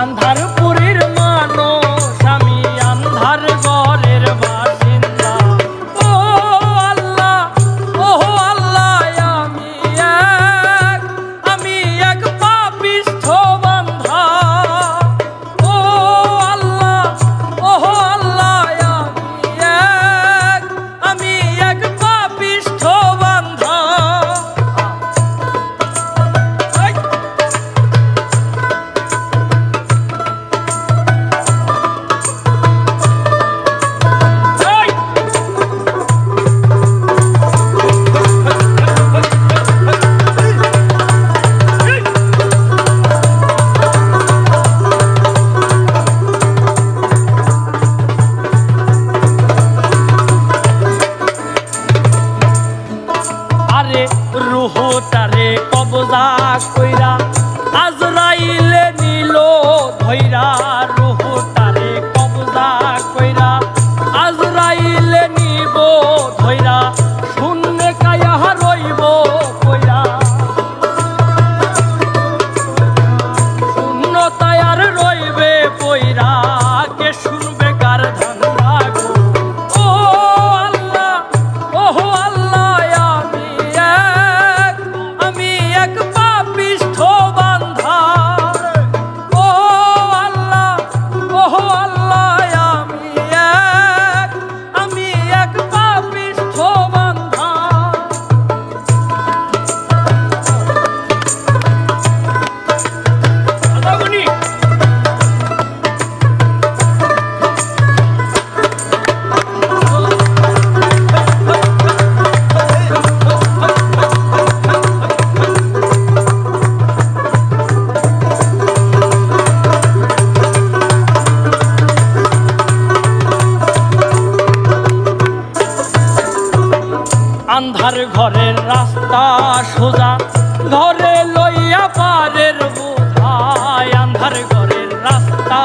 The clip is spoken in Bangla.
আন্ধারপুরীর মানুষ আমি, আন্ধার ঘরের বাসিন্দা। ও আল্লাহ, ও আল্লাহ, আমি এক পাপিষ্ঠ বান্ধা। ও আল্লাহ, ও আল্লাহ, আমি এক পাপিষ্ঠ বান্ধা। রুহটারে কবজা কইরা আজরাইলে নিল ধইরা। রুহটারে কবজা কইরা আজরাইলে নিব ধইরা। শূন্য কায়া রইব কইরা, শূন্য তায়ার রইবে কইরা। কে শুনবে কার ধান্দা গো? ও আল্লাহ, ও আল্লাহ, আমি এক পাপিষ্ঠ বান্ধা। ও আল্লাহ, ও আল্লাহ, আমি এক পাপিষ্ঠ বান্ধা। আন্ধার ঘরের রাস্তা সোজা, ঘরে লইয়া পারের বোঝায়। আন্ধার ঘরের রাস্তা